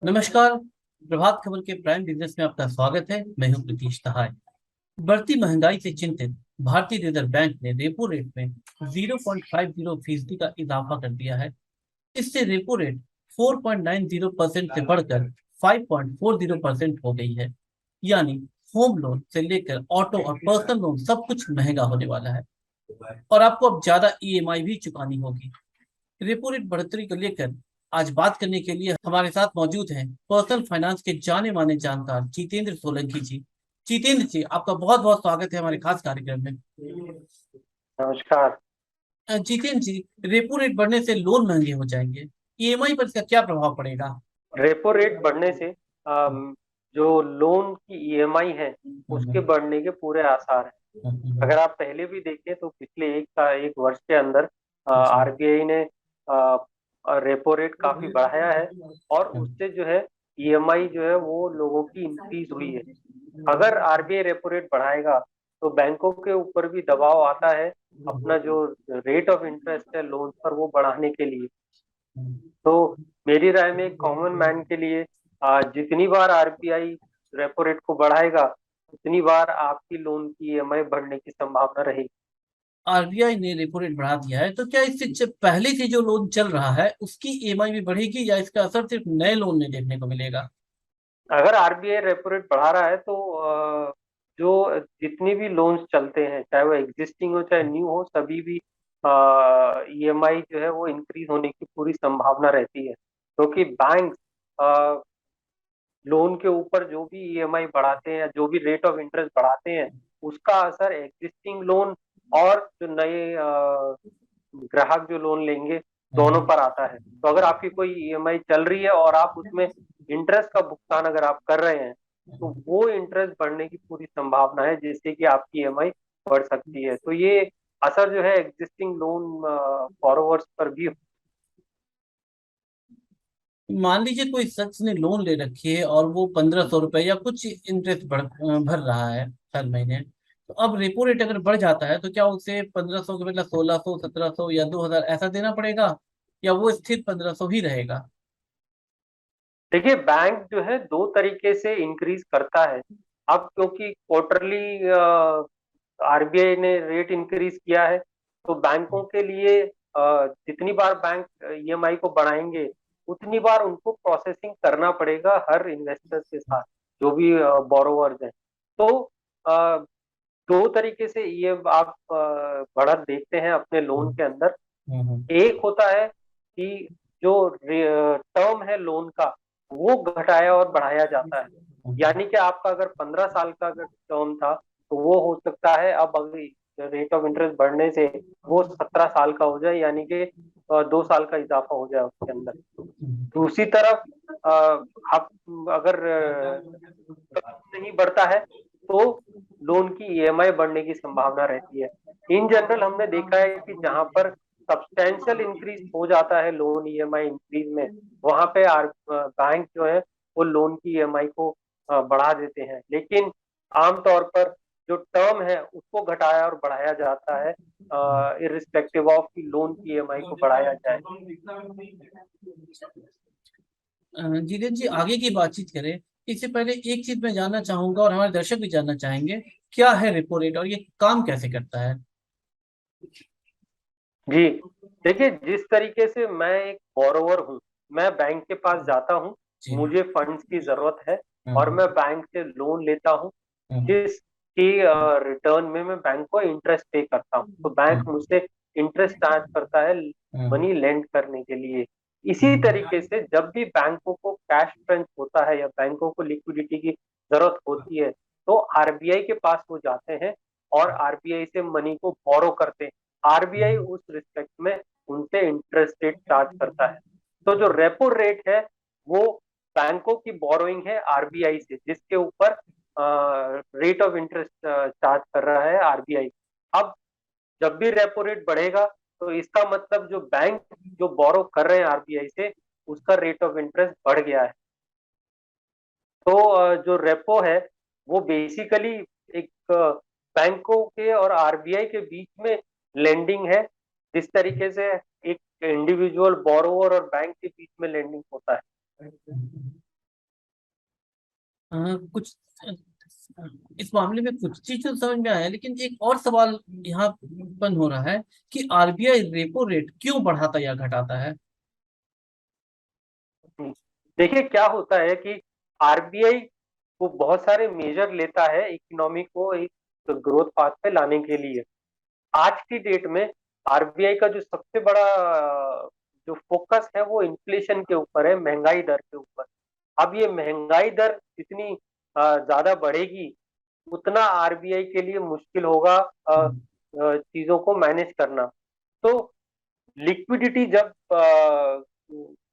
नमस्कार। प्रभात खबर के prime business में आपका स्वागत है। मैं हूं प्रतीश तहाय। बढ़ती महंगाई से चिंतित भारतीय रिजर्व बैंक ने रेपो रेट में 0.50% का इजाफा कर दिया है। इससे रेपो रेट 4.90% से बढ़कर 5.40% हो गई है। यानी होम लोन से लेकर ऑटो और पर्सनल लोन सब कुछ महंगा होने वाला है और आपको अब ज्यादा ईएमआई भी चुकानी होगी। रेपो रेट बढ़ोतरी को लेकर आज बात करने के लिए हमारे साथ मौजूद हैं पर्सनल फाइनेंस के जाने माने जानकार जितेंद्र सोलंकी जी। जितेंद्र जी, आपका बहुत बहुत स्वागत है हमारे खास कार्यक्रम में। नमस्कार। जितेंद्र जी, रेपो रेट बढ़ने से लोन महंगे हो जाएंगे, ईएमआई पर इसका क्या प्रभाव पड़ेगा? रेपो रेट बढ़ने से जो लोन की ईएमआई है उसके बढ़ने के पूरे आसार हैं। अगर आप पहले भी देखें तो पिछले एक वर्ष के अंदर आरबीआई ने रेपो रेट काफी बढ़ाया है और उससे जो है ईएमआई जो है वो लोगों की इंक्रीज हुई है। अगर आरबीआई रेपो रेट बढ़ाएगा तो बैंकों के ऊपर भी दबाव आता है अपना जो रेट ऑफ इंटरेस्ट है लोन पर वो बढ़ाने के लिए। तो मेरी राय में कॉमन मैन के लिए जितनी बार आरबीआई रेपो रेट को बढ़ाएगा उतनी बार आपकी लोन की ईएमआई बढ़ने की संभावना रहेगी। आरबीआई ने रेपो रेट बढ़ा दिया है तो क्या इससे पहले से जो लोन चल रहा है उसकी ईएमआई भी बढ़ेगी या इसका असर सिर्फ नए लोन में देखने को मिलेगा? अगर आरबीआई रेपो रेट बढ़ा रहा है तो जो जितनी भी लोन्स चलते हैं चाहे वो एग्जिस्टिंग हो चाहे न्यू हो सभी भी ईएमआई जो है वो इंक्रीज होने की पूरी संभावना रहती है क्योंकि बैंक लोन के ऊपर जो भी ईएमआई बढ़ाते हैं या जो भी रेट ऑफ इंटरेस्ट बढ़ाते हैं उसका असर एग्जिस्टिंग लोन और जो नए ग्राहक जो लोन लेंगे दोनों पर आता है। तो अगर आपकी कोई ईएमआई चल रही है और आप उसमें इंटरेस्ट का भुगतान अगर आप कर रहे हैं तो वो इंटरेस्ट बढ़ने की पूरी संभावना है जिससे कि आपकी ईएमआई बढ़ सकती है। तो ये असर जो है एग्जिस्टिंग लोन बोरोवर्स पर भी। मान लीजिए कोई शख्स ने लोन ले रखी है और वो 1500 रुपये या कुछ इंटरेस्ट भर रहा है हर महीने। तो अब रेपो रेट अगर बढ़ जाता है तो क्या उसे 1500 के बदला 1600, 1700 या 2000 ऐसा देना पड़ेगा, या वो स्थिर 1500 ही रहेगा? देखिए बैंक जो है दो तरीके से इंक्रीज करता है। अब क्योंकि क्वार्टरली आरबीआई ने रेट इंक्रीज किया है तो बैंकों के लिए जितनी बार बैंक ईएमआई को बढ़ाएंगे उतनी बार उनको प्रोसेसिंग करना पड़ेगा हर इन्वेस्टर के साथ जो भी बोरोवर्स हैं। तो अ, दो तरीके से ये आप बढ़त देखते हैं अपने लोन के अंदर। हम्म। एक होता है कि जो टर्म है लोन का वो घटाया और बढ़ाया जाता है। यानी कि आपका अगर 15 साल का अगर टर्म था तो वो हो सकता है अब अगर रेट ऑफ इंटरेस्ट बढ़ने से वो 17 साल का हो जाए यानी कि 2 साल का इजाफा हो जाए उसके अंदर। दूसरी तरफ अ, आप अगर नहीं बढ़ता है तो लोन की ईएमआई बढ़ने की संभावना रहती है। इन जनरल हमने देखा है कि जहां पर सब्सटेंशियल इंक्रीज हो जाता है लोन ईएमआई इंक्रीज में वहां पे बैंक जो है वो लोन की ईएमआई को बढ़ा देते हैं। लेकिन आमतौर पर जो टर्म है उसको घटाया और बढ़ाया जाता है इरिस्पेक्टिव ऑफ की लोन की ईएमआई को बढ़ाया जाए। जितेंद्र जी, आगे की बातचीत करें इससे पहले एक चीज मैं जानना चाहूंगा और हमारे दर्शक भी जानना चाहेंगे, क्या है रेपो रेट और ये काम कैसे करता है? जी देखिए जिस तरीके से मैं एक बोरोवर हूँ मैं बैंक के पास जाता हूँ जी। मुझे फंड्स की जरूरत है और हम्म। मैं बैंक से लोन लेता हूँ हम्म। जिसकी रिटर्न में मैं बैंक को इंटरेस्ट पे करता हूँ। तो बैंक हम्म। मुझसे इंटरेस्ट चार्ज करता है हम्म। मनी लेंड करने के लिए। इसी हम्म। तरीके से जब भी बैंकों को कैश crunch होता है या बैंकों को लिक्विडिटी की जरूरत होती है तो आरबीआई के पास वो जाते हैं और आरबीआई से मनी को बोरो करते हैं। आरबीआई उस रिस्पेक्ट में उनसे इंटरेस्ट रेट चार्ज करता है। तो जो रेपो रेट है वो बैंकों की बोरोइंग है आरबीआई से जिसके ऊपर रेट ऑफ इंटरेस्ट चार्ज कर रहा है आरबीआई। अब जब भी रेपो रेट बढ़ेगा तो इसका मतलब जो बैंक जो बोरो कर रहे हैं आरबीआई से उसका रेट ऑफ इंटरेस्ट बढ़ गया है। तो जो रेपो है वो बेसिकली एक बैंकों के और आरबीआई के बीच में लेंडिंग है। जिस तरीके से एक इंडिविजुअल बोरोवर और बैंक के बीच में लेंडिंग होता है कुछ इस मामले में कुछ चीज तो समझ में आया, लेकिन एक और सवाल यहाँ उत्पन्न हो रहा है कि आरबीआई रेपो रेट क्यों बढ़ाता या घटाता है। देखिए क्या होता है कि आरबीआई वो बहुत सारे मेजर लेता है इकोनॉमी को एक ग्रोथ पाथ पे लाने के लिए। आज की डेट में आरबीआई का जो सबसे बड़ा जो फोकस है वो इन्फ्लेशन के ऊपर है, महंगाई दर के ऊपर। अब ये महंगाई दर जितनी ज्यादा बढ़ेगी उतना आरबीआई के लिए मुश्किल होगा चीजों को मैनेज करना। तो लिक्विडिटी जब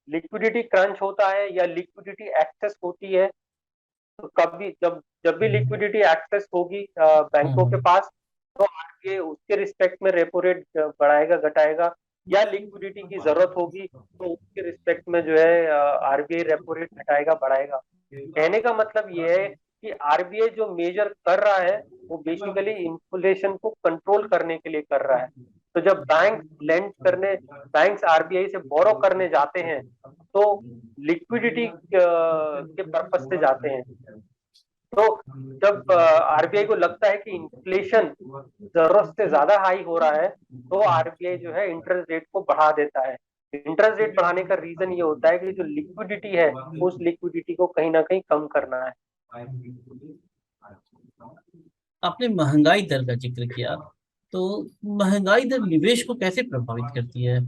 लिक्विडिटी क्रंच होता है या लिक्विडिटी एक्सेस होती है, तो कभी जब जब भी लिक्विडिटी एक्सेस होगी बैंकों के पास, तो आगे उसके रिस्पेक्ट में रेपो रेट बढ़ाएगा घटाएगा, या लिक्विडिटी की जरूरत होगी तो उसके रिस्पेक्ट में जो है आरबीआई रेपो रेट घटाएगा बढ़ाएगा। कहने का मतलब ये है कि आरबीआई जो मेजर कर रहा है वो बेसिकली इन्फ्लेशन को कंट्रोल करने के लिए कर रहा है। तो जब बैंक्स आरबीआई से बोरो करने जाते हैं तो लिक्विडिटी के पर्पज से जाते हैं। तो जब आरबीआई को लगता है कि इन्फ्लेशन जरूरत से ज्यादा हाई हो रहा है तो आरबीआई जो है इंटरेस्ट रेट को बढ़ा देता है। इंटरेस्ट रेट बढ़ाने का रीजन ये होता है कि जो लिक्विडिटी है उस लिक्विडिटी को कहीं ना कहीं कम करना है। आपने महंगाई दर का जिक्र किया, तो महंगाई दर निवेश को कैसे प्रभावित करती है।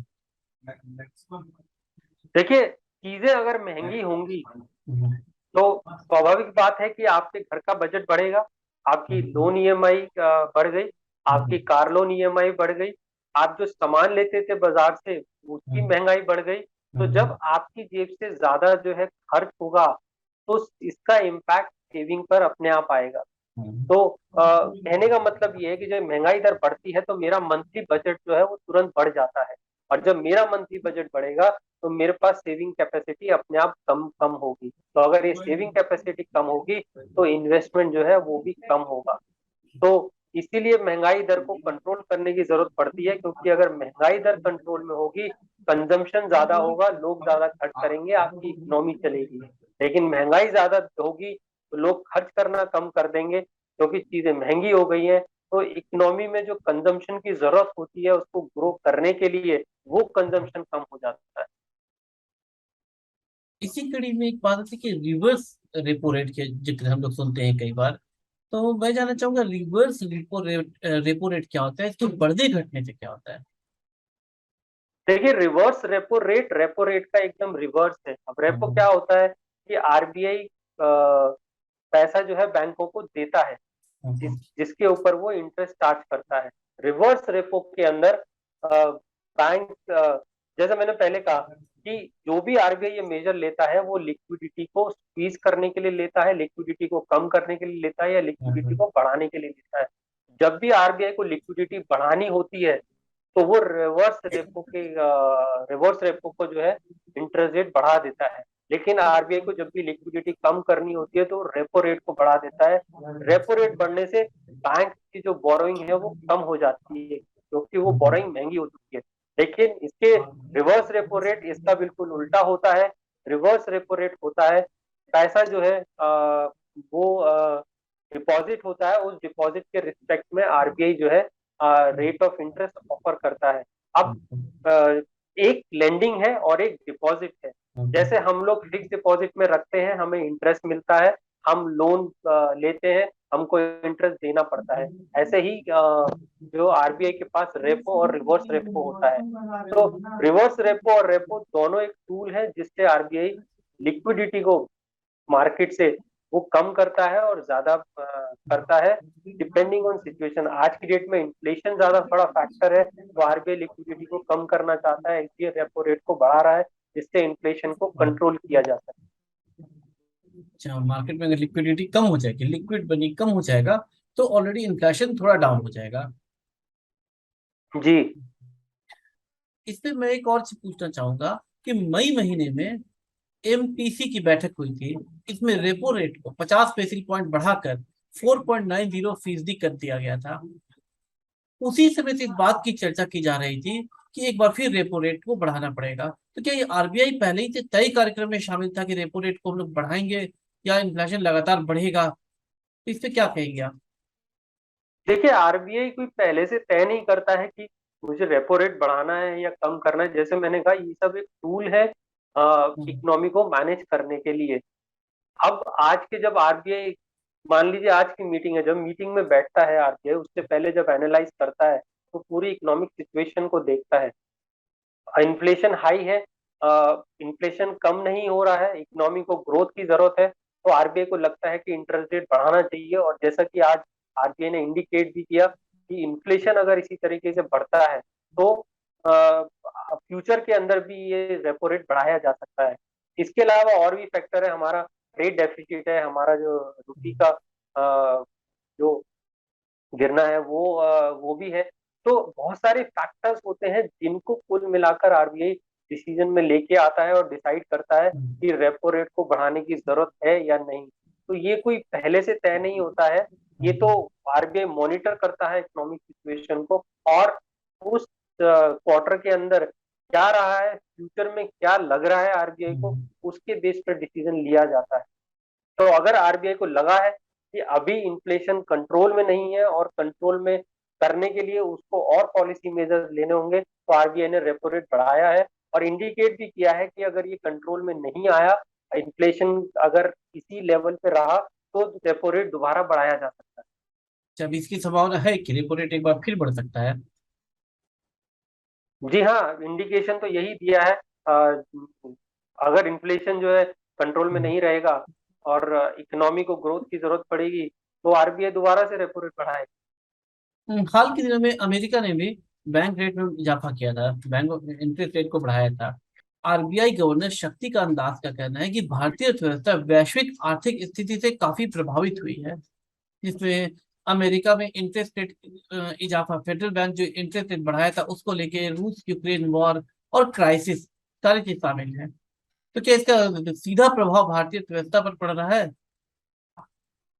देखिए चीजें अगर महंगी होंगी हम्म, तो स्वाभाविक बात है कि आपके घर का बजट बढ़ेगा, आपकी लोन ईएमआई बढ़ गई, आपकी कार लोन ईएमआई बढ़ गई, आप जो सामान लेते थे बाजार से उसकी महंगाई बढ़ गई। तो जब आपकी जेब से ज्यादा जो है खर्च होगा तो इसका इम्पैक्ट सेविंग पर अपने आप आएगा। तो कहने का मतलब ये है कि जब महंगाई दर बढ़ती है तो मेरा मंथली बजट जो है वो तुरंत बढ़ जाता है, और जब मेरा मंथली बजट बढ़ेगा तो मेरे पास सेविंग कैपेसिटी अपने आप कम कम होगी। तो अगर ये सेविंग कैपेसिटी कम होगी तो इन्वेस्टमेंट जो है वो भी कम होगा। तो इसीलिए महंगाई दर को कंट्रोल करने की जरूरत पड़ती है, क्योंकि अगर महंगाई दर कंट्रोल में होगी, कंजम्पशन ज्यादा होगा, लोग ज्यादा खर्च करेंगे, आपकी इकोनॉमी चलेगी। लेकिन महंगाई ज्यादा होगी तो लोग खर्च करना कम कर देंगे क्योंकि चीजें महंगी हो गई हैं। तो इकोनॉमी में जो कंजम्पशन की जरूरत होती है उसको ग्रो करने के लिए वो कंजम्पशन कम हो जाता है। इसी कड़ी में एक बात होती है कि रिवर्स रेपो रेट के जिक्र हम लोग सुनते हैं कई बार। तो मैं जानना चाहूंगा रिवर्स रेपो रेट क्या होता है, इसके बढ़ने घटने से क्या होता है। देखिए रिवर्स रेपो रेट का एकदम रिवर्स है। अब रेपो क्या होता है कि आरबीआई पैसा जो है बैंकों को देता है जिसके ऊपर वो इंटरेस्ट चार्ज करता है। रिवर्स रेपो के अंदर बैंक जैसे मैंने पहले कहा कि जो भी आरबीआई ये मेजर लेता है वो लिक्विडिटी को स्क्वीज करने के लिए लेता है, लिक्विडिटी को कम करने के लिए लेता है, या लिक्विडिटी को बढ़ाने के लिए लेता है। जब भी आरबीआई को लिक्विडिटी बढ़ानी होती है तो वो रिवर्स रेपो को जो है इंटरेस्ट रेट बढ़ा देता है। लेकिन आरबीआई को जब भी लिक्विडिटी कम करनी होती है तो रेपो रेट को बढ़ा देता है। रेपो रेट बढ़ने से बैंक की जो बोरोइंग है वो कम हो जाती है क्योंकि वो बोरोइंग महंगी हो चुकी है। लेकिन इसके रिवर्स रेपो रेट इसका बिल्कुल उल्टा होता है। रिवर्स रेपो रेट होता है पैसा जो है वो डिपॉजिट होता है, उस डिपॉजिट के रिस्पेक्ट में आरबीआई जो है रेट ऑफ इंटरेस्ट ऑफर करता है। अब एक लेंडिंग है और एक डिपॉजिट है। जैसे हम लोग फिक्स डिपॉजिट में रखते हैं हमें इंटरेस्ट मिलता है, हम लोन लेते हैं हमको इंटरेस्ट देना पड़ता है। ऐसे ही जो आरबीआई के पास रेपो और रिवर्स रेपो होता है। तो रिवर्स रेपो और रेपो दोनों एक टूल है जिससे आरबीआई लिक्विडिटी को मार्केट से वो कम करता है और ज्यादा करता है डिपेंडिंग ऑन सिचुएशन। आज की डेट में इन्फ्लेशन ज्यादा बड़ा फैक्टर है तो आरबीआई लिक्विडिटी को कम करना चाहता है, इसलिए रेपो रेट को बढ़ा रहा है जिससे इन्फ्लेशन को कंट्रोल किया जा सके। अच्छा, मार्केट में अगर लिक्विडिटी कम हो जाएगी, लिक्विड मनी कम हो जाएगा, तो ऑलरेडी इन्फ्लेशन थोड़ा डाउन हो जाएगा। जी इसमें मैं एक और चीज पूछना चाहूंगा कि मई महीने में एमपीसी की बैठक हुई थी। इसमें रेपो रेट को 50 बेसिस पॉइंट बढ़ाकर 4.90% कर दिया गया था। उसी समय से इस बात की चर्चा की जा रही थी कि एक बार फिर रेपो रेट को बढ़ाना पड़ेगा। तो क्या ये आरबीआई पहले ही से तय कार्यक्रम में शामिल था कि रेपो रेट को हम लोग बढ़ाएंगे, या इन्फ्लेशन लगातार बढ़ेगा? तो इस पे क्या कहेंगे आप? देखिए, आरबीआई कोई पहले से तय नहीं करता है कि मुझे रेपो रेट बढ़ाना है या कम करना है। जैसे मैंने कहा, ये सब एक टूल है हम्म, इकोनॉमी को मैनेज करने के लिए। अब आज के जब आरबीआई, मान लीजिए आज की मीटिंग है, जब मीटिंग में बैठता है आरबीआई, उससे पहले जब एनालाइज करता है तो पूरी इकोनॉमिक सिचुएशन को देखता है। इन्फ्लेशन हाई है, इन्फ्लेशन कम नहीं हो रहा है, इकोनॉमी को ग्रोथ की जरूरत है, तो आरबीआई को लगता है कि इंटरेस्ट रेट बढ़ाना चाहिए। और जैसा कि आज आरबीआई ने इंडिकेट भी किया कि इन्फ्लेशन अगर इसी तरीके से बढ़ता है तो फ्यूचर के अंदर भी ये रेपो रेट बढ़ाया जा सकता है। इसके अलावा और भी फैक्टर है, हमारा ट्रेड डेफिसिट है, हमारा जो रुपये का जो गिरना है वो भी है। तो बहुत सारे फैक्टर्स होते हैं जिनको कुल मिलाकर आरबीआई डिसीजन में लेके आता है और डिसाइड करता है हम्म, कि रेपो रेट को बढ़ाने की जरूरत है या नहीं। तो ये कोई पहले से तय नहीं होता है, ये तो हम्म, आरबीआई मॉनिटर करता है इकोनॉमिक सिचुएशन को, और उस क्वार्टर के अंदर क्या रहा है, फ्यूचर में क्या लग रहा है आरबीआई को, हम्म, उसके बेस पर डिसीजन लिया जाता है। तो अगर आरबीआई को लगा है कि अभी इन्फ्लेशन कंट्रोल में नहीं है और कंट्रोल में करने के लिए उसको और पॉलिसी मेजर्स लेने होंगे, तो आरबीआई ने रेपो रेट बढ़ाया है और इंडिकेट भी किया है कि अगर ये कंट्रोल में नहीं आया, इन्फ्लेशन अगर इसी लेवल पे रहा, तो रेपो रेट दोबारा बढ़ाया जा सकता है। जब इसकी संभावना है कि रेपो रेट एक बार फिर बढ़ सकता है? जी हाँ, इंडिकेशन तो यही दिया है। अगर इन्फ्लेशन जो है कंट्रोल में हम्म, नहीं रहेगा और इकोनॉमी को ग्रोथ की जरूरत पड़ेगी, तो आरबीआई दोबारा से रेपो रेट बढ़ाएगा। हाल के दिनों में अमेरिका ने भी बैंक रेट में इजाफा किया था, बैंक इंटरेस्ट रेट को बढ़ाया था। आरबीआई गवर्नर शक्ति का अंदाज का कहना है कि भारतीय अर्थव्यवस्था वैश्विक आर्थिक स्थिति से काफी प्रभावित हुई है, जिसमें अमेरिका में इंटरेस्ट रेट इजाफा, फेडरल बैंक जो इंटरेस्ट रेट बढ़ाया था उसको लेके, रूस यूक्रेन वॉर और क्राइसिस, सारी चीज शामिल है। तो क्या इसका सीधा प्रभाव भारतीय अर्थव्यवस्था पर पड़ रहा है?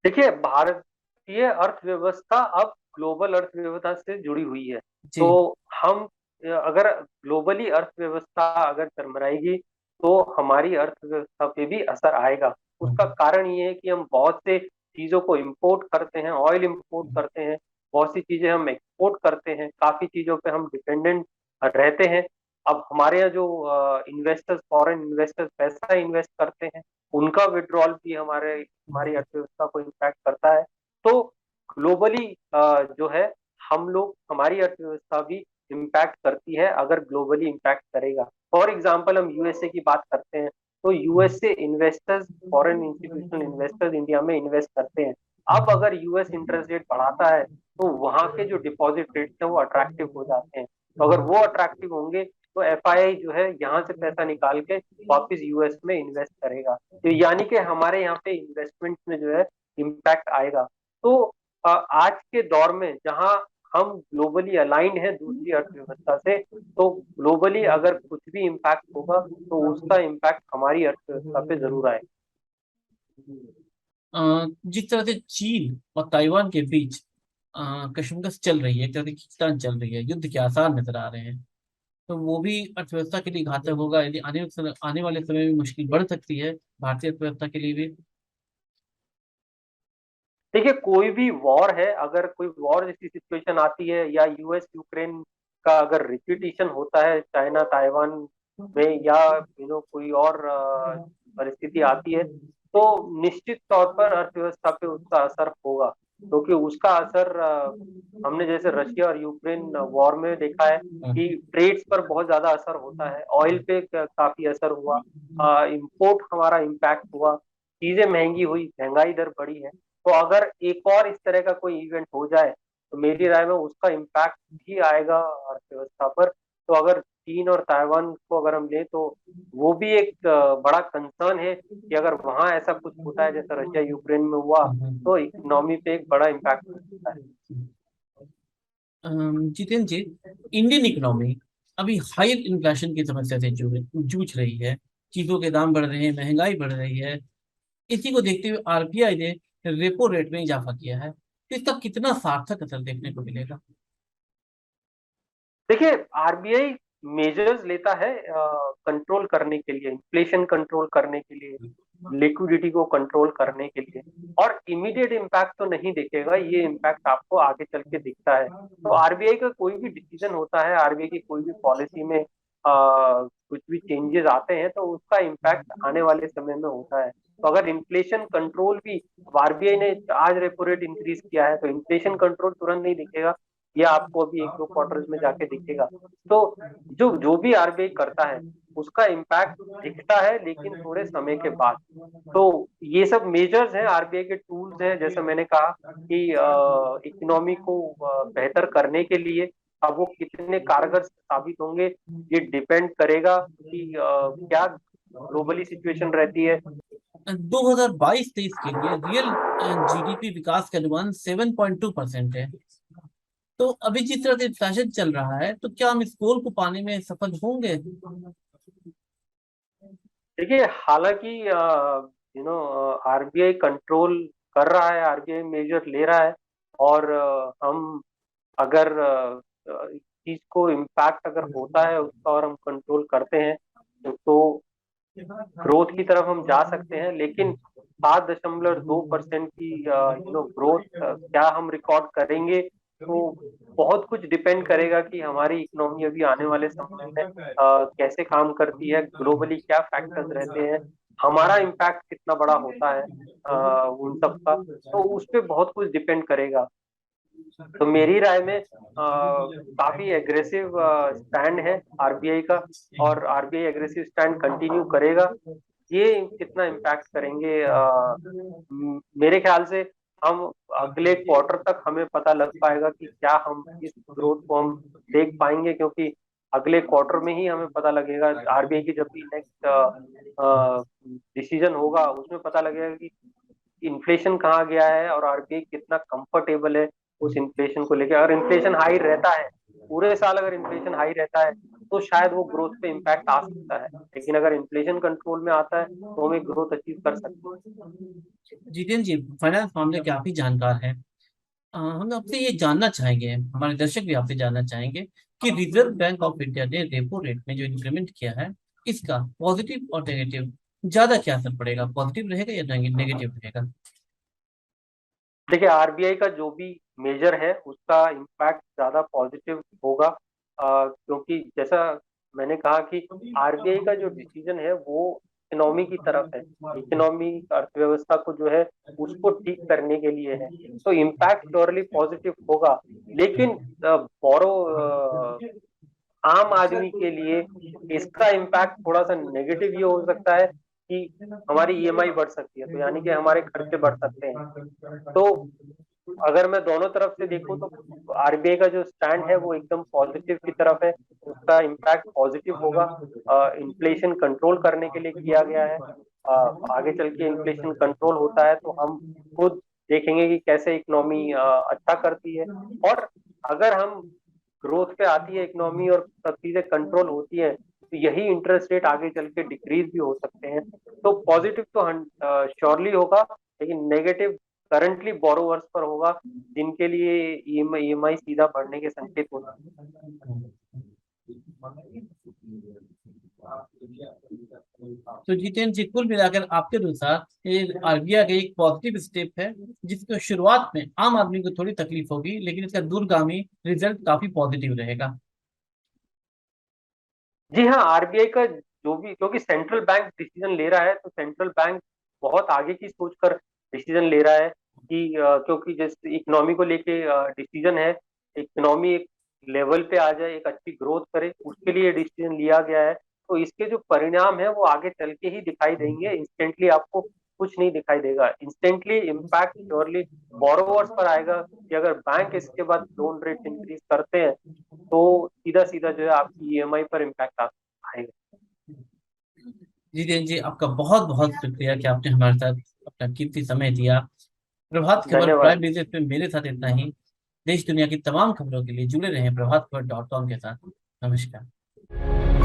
देखिए, भारतीय अर्थव्यवस्था अब ग्लोबल अर्थव्यवस्था से जुड़ी हुई है। तो जी। हम अगर ग्लोबली अर्थव्यवस्था अगर चरमराएगी, तो हमारी अर्थव्यवस्था पे भी असर आएगा। उसका हम्म, कारण ये है कि हम बहुत से चीजों को इंपोर्ट करते हैं, ऑयल इंपोर्ट करते हैं, बहुत सी चीजें हम एक्सपोर्ट करते हैं, काफी चीजों पे हम डिपेंडेंट रहते हैं। अब हमारे यहाँ जो इन्वेस्टर्स, फॉरेन इन्वेस्टर्स पैसा इन्वेस्ट करते हैं, उनका विड्रॉल भी हमारी अर्थव्यवस्था को इम्पैक्ट करता है। तो ग्लोबली जो है, हम लोग, हमारी अर्थव्यवस्था भी इम्पैक्ट करती है अगर ग्लोबली इम्पैक्ट करेगा। फॉर एग्जाम्पल, हम यूएसए की बात करते हैं, तो USA investors, foreign institutional investors India में इन्वेस्ट करते हैं। अब अगर यूएस इंटरेस्ट रेट बढ़ाता है, तो वहां के जो डिपॉजिट रेट्स हैं वो अट्रैक्टिव हो जाते हैं। तो अगर वो अट्रैक्टिव होंगे, तो एफआईआई जो है यहाँ से पैसा निकाल के वापस यूएस में इन्वेस्ट करेगा। तो यानी कि हमारे यहाँ पे इन्वेस्टमेंट में जो है इम्पैक्ट आएगा। तो आज के दौर में जहां हम ग्लोबली अलाइंड हैं दूसरी अर्थव्यवस्था से, तो ग्लोबली अगर कुछ भी इम्पैक्ट होगा, तो उसका इम्पैक्ट हमारी अर्थव्यवस्था पे जरूर आएगा। जिस तरह से चीन और ताइवान के बीच कशमकश चल रही है, एक तरह से खींचतान चल रही है, युद्ध के आसार नजर आ रहे हैं, तो वो भी अर्थव्यवस्था के लिए घातक होगा, यदि आने वाले समय में मुश्किल बढ़ सकती है भारतीय अर्थव्यवस्था के लिए भी। देखिए, कोई भी वॉर है, अगर कोई वॉर जैसी सिचुएशन आती है या यूएस यूक्रेन का अगर रिपीटिशन होता है चाइना ताइवान में, या कोई और परिस्थिति आती है, तो निश्चित तौर पर अर्थव्यवस्था पे उसका असर होगा। क्योंकि उसका असर हमने जैसे रशिया और यूक्रेन वॉर में देखा है कि ट्रेड्स पर बहुत ज्यादा असर होता है, ऑयल पे काफी असर हुआ, इंपोर्ट हमारा इम्पैक्ट हुआ, चीजें महंगी हुई, महंगाई दर बढ़ी है। तो अगर एक और इस तरह का कोई इवेंट हो जाए, तो मेरी राय में उसका इम्पैक्ट भी आएगा अर्थव्यवस्था पर। तो अगर चीन और ताइवान को अगर हम लें, तो वो भी एक बड़ा कंसर्न है कि अगर वहां ऐसा कुछ होता है जैसा रशिया यूक्रेन में हुआ, तो इकोनॉमी पे एक बड़ा इम्पैक्ट हो सकता है। जितेंद्र जी, इंडियन इकोनॉमी अभी हाई इन्फ्लेशन की समस्या से जूझ रही है। चीजों के दाम बढ़ रहे हैं, महंगाई बढ़ रही है। इसी को देखते हुए आरबीआई ने रेपो रेट में इजाफा किया है, तो इसका कितना सार्थक असर देखने को मिलेगा? देखिए, आरबीआई मेजर्स लेता है कंट्रोल करने के लिए, इन्फ्लेशन कंट्रोल करने के लिए, लिक्विडिटी को कंट्रोल करने के लिए, और इमीडिएट इम्पैक्ट तो नहीं दिखेगा, ये इम्पैक्ट आपको आगे चल के दिखता है। तो आरबीआई का कोई भी डिसीजन होता है, आरबीआई की कोई भी पॉलिसी में कुछ भी चेंजेस आते हैं तो उसका इम्पैक्ट आने वाले समय में होता है। तो अगर इन्फ्लेशन कंट्रोल भी, आरबीआई ने आज रेपो रेट इंक्रीज किया है तो इन्फ्लेशन कंट्रोल तुरंत नहीं दिखेगा, ये आपको अभी 1-2 क्वार्टर्स में जाके दिखेगा। तो जो जो भी आरबीआई करता है उसका इम्पैक्ट दिखता है, लेकिन थोड़े समय के बाद। तो ये सब मेजर्स हैं, आरबीआई के टूल्स हैं, जैसे मैंने कहा कि इकोनॉमी को बेहतर करने के लिए। अब वो कितने कारगर साबित होंगे ये डिपेंड करेगा कि क्या ग्लोबली सिचुएशन रहती है। 2022-23 के लिए रियल जीडीपी विकास का अनुमान 7.2% है। तो अभी जिस तरह से इन्फ्लेशन चल रहा है, तो क्या हम इस गोल को पाने में सफल होंगे? देखिए, हालांकि आरबीआई कंट्रोल कर रहा है, आरबीआई मेजर ले रहा है, और हम अगर इस चीज को इम्पैक्ट अगर होता है उसका और हम कंट्रोल करते हैं तो ग्रोथ की तरफ हम जा सकते हैं। लेकिन 7.2% की ग्रोथ क्या हम रिकॉर्ड करेंगे, तो बहुत कुछ डिपेंड करेगा कि हमारी इकोनॉमी अभी आने वाले समय में कैसे काम करती है, ग्लोबली क्या फैक्टर्स रहते हैं, हमारा इम्पैक्ट कितना बड़ा होता है उन सब का, तो उस पर बहुत कुछ डिपेंड करेगा। तो मेरी राय में काफी एग्रेसिव स्टैंड है आरबीआई का, और आरबीआई एग्रेसिव स्टैंड कंटिन्यू करेगा। ये कितना इम्पैक्ट करेंगे, मेरे ख्याल से हम अगले क्वार्टर तक हमें पता लग पाएगा कि क्या हम इस ग्रोथ को हम देख पाएंगे, क्योंकि अगले क्वार्टर में ही हमें पता लगेगा। आरबीआई की जब भी नेक्स्ट डिसीजन होगा उसमें पता लगेगा कि इन्फ्लेशन कहाँ गया है और आरबीआई कितना कंफर्टेबल है उस इन्फ्लेशन को लेकर। अगर इन्फ्लेशन हाई रहता है, पूरे साल अगर इन्फ्लेशन हाई रहता है, तो शायद वो ग्रोथ पे इम्पैक्ट आ सकता है, लेकिन अगर इन्फ्लेशन कंट्रोल में आता है तो हम एक ग्रोथ अचीव कर सकते हैं। जितेंद्र जी, फाइनेंस मामले के आप ही जानकार हैं। हम आपसे ये जानना चाहेंगे, हमारे दर्शक भी आपसे जानना चाहेंगे कि रिजर्व बैंक ऑफ इंडिया ने रेपो रेट में जो इंक्रीमेंट किया है, इसका पॉजिटिव और नेगेटिव ज्यादा क्या असर पड़ेगा? पॉजिटिव रहेगा या नेगेटिव रहेगा? देखिए, आरबीआई का जो भी मेजर है उसका इम्पैक्ट ज्यादा पॉजिटिव होगा, क्योंकि जैसा मैंने कहा कि आरबीआई का जो डिसीजन है वो इकोनॉमी की तरफ है, इकोनॉमी अर्थव्यवस्था को जो है उसको ठीक करने के लिए है। तो इम्पैक्ट श्योरली पॉजिटिव होगा, लेकिन बोरो आम आदमी के लिए इसका इम्पैक्ट थोड़ा सा नेगेटिव ये हो सकता है कि हमारी ईएमआई बढ़ सकती है, तो यानी कि हमारे खर्चे बढ़ सकते हैं। तो अगर मैं दोनों तरफ से देखूं तो आरबीआई का जो स्टैंड है वो एकदम पॉजिटिव की तरफ है, उसका इम्पैक्ट पॉजिटिव होगा। इन्फ्लेशन कंट्रोल करने के लिए किया गया है। आगे चल के इन्फ्लेशन कंट्रोल होता है तो हम खुद देखेंगे कि कैसे इकोनॉमी अच्छा करती है, और अगर हम ग्रोथ पे आती है इकोनॉमी और सब चीजें कंट्रोल होती है तो यही इंटरेस्ट रेट आगे चल के डिक्रीज भी हो सकते हैं। तो पॉजिटिव तो श्योरली होगा, लेकिन नेगेटिव करंटली बोरोवर्स पर होगा, जिनके लिए ईएमआई सीधा बढ़ने के संकेत होते हैं। तो जितेंद्र जी, कुल मिलाकर आपके अनुसार ये आरबीआई का एक पॉजिटिव स्टेप है, जिसको शुरुआत में आम आदमी को थोड़ी तकलीफ होगी, लेकिन इसका दूरगामी रिजल्ट काफी पॉजिटिव रहेगा। जी हाँ, आरबीआई का जो भी, क्योंकि सेंट्रल बैंक डिसीजन ले रहा है तो सेंट्रल बैंक बहुत आगे की सोचकर डिसीजन ले रहा है कि क्योंकि जिस इकोनॉमी को लेके डिसीजन है, इकोनॉमी एक लेवल पे आ जाए, एक अच्छी ग्रोथ करे, उसके लिए डिसीजन लिया गया है। तो इसके जो परिणाम है वो आगे चल के ही दिखाई देंगे, इंस्टेंटली आपको कुछ नहीं दिखाई देगा। इंस्टेंटली इम्पैक्ट श्योरली बोरोवर्स पर आएगा कि अगर बैंक इसके बाद लोन रेट इंक्रीज करते हैं तो सीधा सीधा जो है आपकी ईएमआई पर इम्पैक्ट आएगा। जितेंद्र जी, आपका बहुत बहुत शुक्रिया कि आपने हमारे साथ अपना कीमती समय दिया। प्रभात खबर धन्यवाद। प्राइम विजिट पे मेरे साथ इतना ही। देश दुनिया की तमाम खबरों के लिए जुड़े रहें प्रभातखबर.com के साथ। नमस्कार।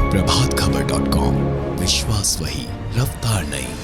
प्रभात खबर .com, विश्वास वही, रफ्तार नहीं।